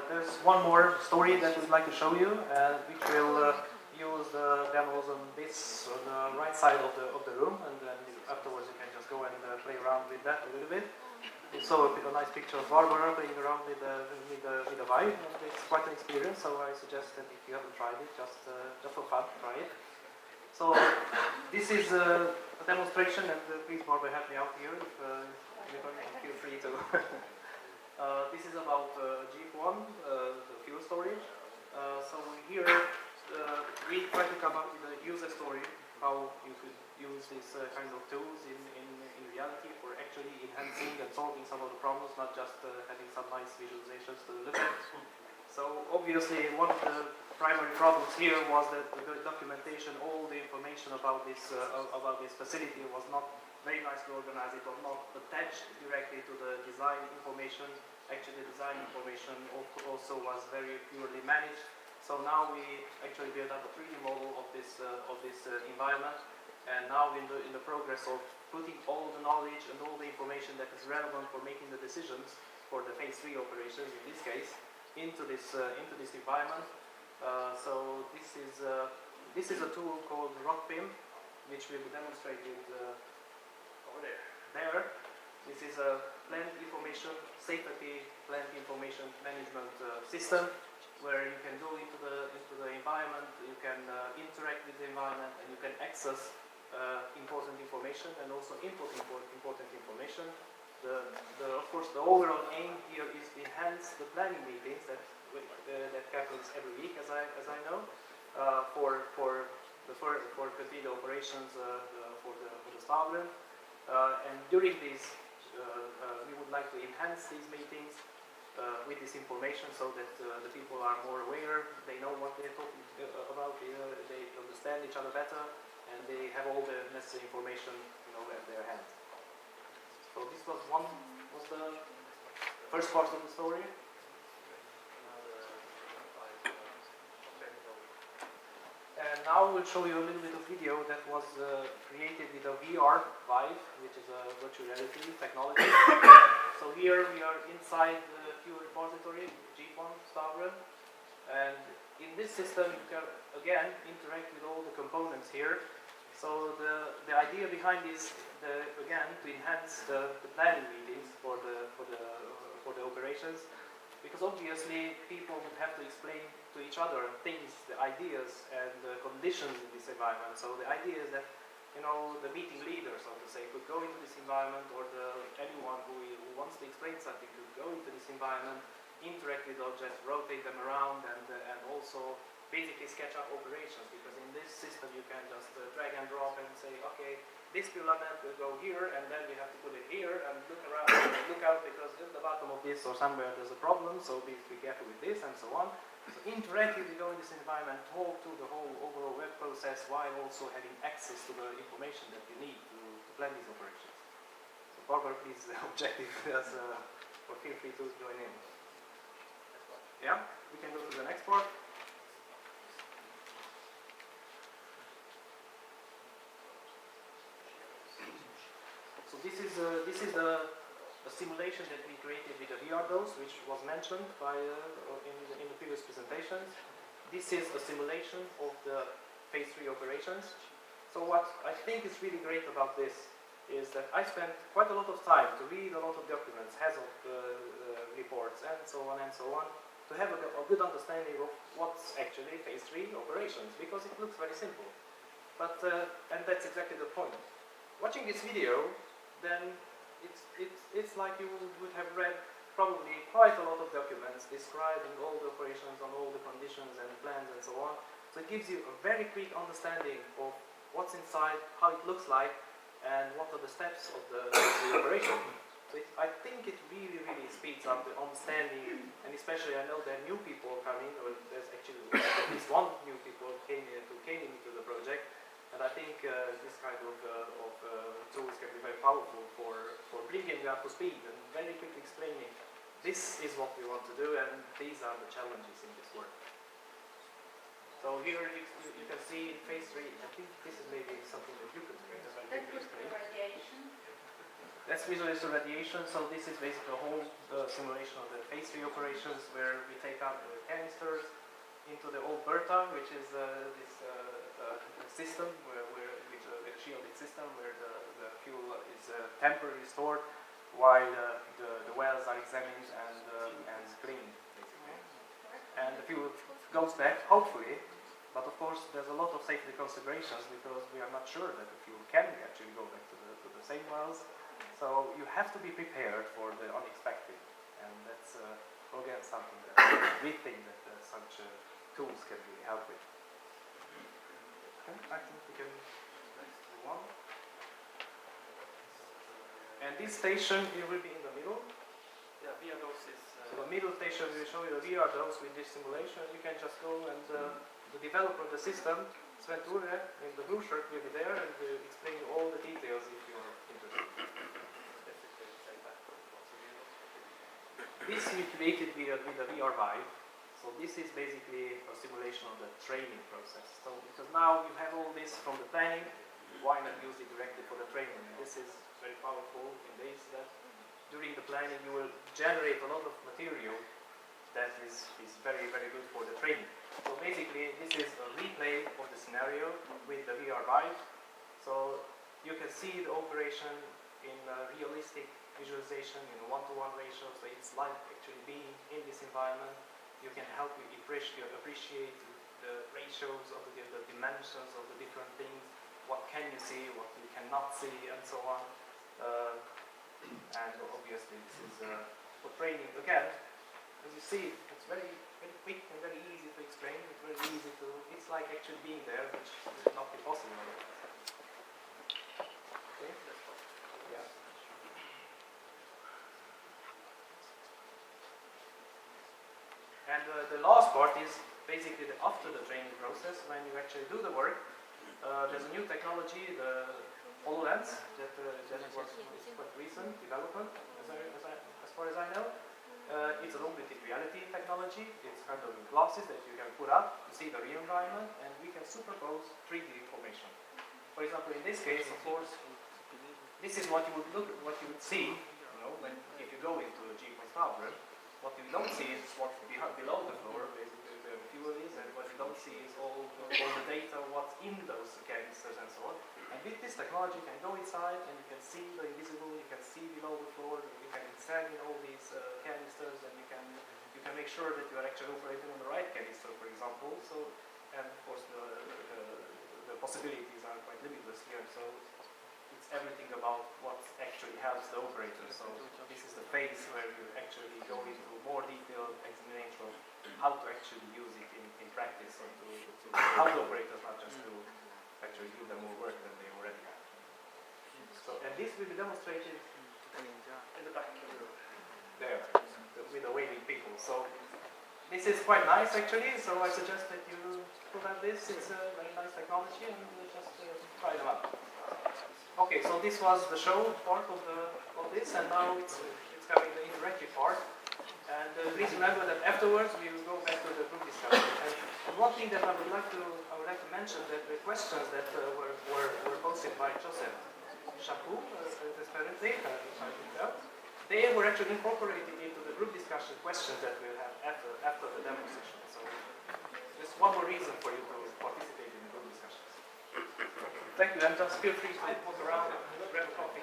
there's one more story that we'd like to show you, which will use the demos on this, on the right side of the room, and then afterwards you can just go and play around with that a little bit. We saw a nice picture of Barbara playing around with the Vive, and it's quite an experience, so I suggest that if you haven't tried it, just for fun, try it. So this is a demonstration, and please Barbara help me out here, if you feel free to. This is about G1, the fuel storage. So here we try to come up with a user story, how you could use these kind of tools in reality for actually enhancing and solving some of the problems, not just having some nice visualizations to look at. So obviously one of the primary problems here was that the documentation, all the information about this facility was not very nicely organized. It was not attached directly to the design information. Actually, the design information also was very purely managed. So now we actually built up a 3D model of this environment, and now in the progress of putting all the knowledge and all the information that is relevant for making the decisions for the phase 3 operations in this case into this environment. So this is a tool called RockPIM, which will be demonstrated over there. This is a plant information, safety plant information management system, where you can go into the environment, you can interact with the environment, and you can access important information and also input important information. Of course, the overall aim here is to enhance the planning meetings that happens every week, as I know, for continued operations for the staff room. And during these, we would like to enhance these meetings with this information so that the people are more aware, they know what they're talking about, they understand each other better, and they have all the necessary information at their hand. So this was the first part of the story. And now we'll show you a little bit of video that was created with a VR Vive, which is a virtual reality technology. So here we are inside the fuel repository, G1 staff room, and in this system you can again interact with all the components here. So the idea behind is again to enhance the planning meetings for the operations, because obviously people would have to explain to each other things, the ideas and the conditions in this environment. So the idea is that the meeting leader, so to say, could go into this environment, or anyone who wants to explain something could go into this environment, interact with objects, rotate them around, and also basically sketch up operations, because in this system you can just drag and drop and say, okay, this filament will go here, and then we have to put it here, and look around, and look out, because at the bottom of this or somewhere there's a problem, so be careful with this, and so on. So interactively go in this environment, talk to the whole overall web process, while also having access to the information that you need to plan these operations. So Barbara, please, the objective is, or feel free to join in. Yeah, we can go to the next part. So this is a simulation that we created with the VR dose, which was mentioned by in the previous presentations. This is a simulation of the phase 3 operations. So what I think is really great about this is that I spent quite a lot of time to read a lot of documents, HAZOP reports, and so on, to have a good understanding of what's actually phase 3 operations, because it looks very simple. But and that's exactly the point. Watching this video, then it's like you would have read probably quite a lot of documents describing all the operations on all the conditions and plans and so on. So it gives you a very quick understanding of what's inside, how it looks like, and what are the steps of the operation. So I think it really speeds up the understanding, and especially I know there are new people coming, or there's actually at least one new people came into the project. And I think this kind of tools can be very powerful for bringing you up to speed and very quickly explaining this is what we want to do and these are the challenges in this work. So here you can see phase 3. I think this is maybe something that you could explain. That was the radiation. That's visualized radiation, so this is basically the whole simulation of the phase 3 operations where we take out the canisters into the old Bertha, which is this system with a shielded system where the fuel is temporarily stored while the wells are examined and cleaned, basically. And the fuel goes back, hopefully, but of course there's a lot of safety considerations because we are not sure that the fuel can actually go back to the same wells. So you have to be prepared for the unexpected, and that's again something that we think that such tools can really help with. Okay, I think we can move on. And this station it will be in the middle. Yeah, via those is. So the middle station will show you the VR dose with this simulation. You can just go and the developer of the system, Sven Ture, in the blue shirt will be there and will explain you all the details if you are interested. This we created with a VR Vive. So this is basically a simulation of the training process. So because now you have all this from the planning, why not use it directly for the training? And this is very powerful in this that during the planning you will generate a lot of material that is very, very good for the training. So basically this is a replay of the scenario with the VR Vive. So you can see the operation in a realistic visualization in a one-to-one ratio, so it's like actually being in this environment. You can help you appreciate the ratios of the dimensions of the different things, what can you see, what you cannot see, and so on. And obviously this is for training. Again, as you see, it's very, very quick and very easy to explain. It's very easy to, it's like actually being there, which would not be possible otherwise. Okay? Yeah. And the last part is basically after the training process, when you actually do the work. There's a new technology, the HoloLens, that was quite recent development, as far as I know. It's an augmented reality technology. It's kind of glasses that you can put up to see the real environment, and we can superpose 3D information. For example, in this case, of course, this is what you would see, when if you go into a G.point Power. What you don't see is what's below the floor, basically where the fuel is, and what you don't see is all the data, what's in those canisters and so on. And with this technology, you can go inside and you can see the invisible, you can see below the floor, you can examine all these canisters, and you can make sure that you are actually operating on the right canister, for example. So, and of course, the possibilities are quite limitless here. So it's everything about what actually helps the operator. So this is the phase where you actually go into more detailed explanation of how to actually use it in practice, or to help the operators, not just to actually give them more work than they already have. So, and this will be demonstrated in the back of the room, there, with the waiting people. So this is quite nice actually, so I suggest that you put out this. It's a very nice technology, and just try them out. Okay, so this was the show part of this, and now it's coming the interactive part. And please remember that afterwards we will go back to the group discussion. And one thing that I would like to mention, that the questions that were posted by Joseph Chapu, apparently, they were actually incorporated into the group discussion questions that we'll have after the demo session. So just one more reason for you to participate in the group discussions. Thank you, and just feel free to walk around and grab a coffee.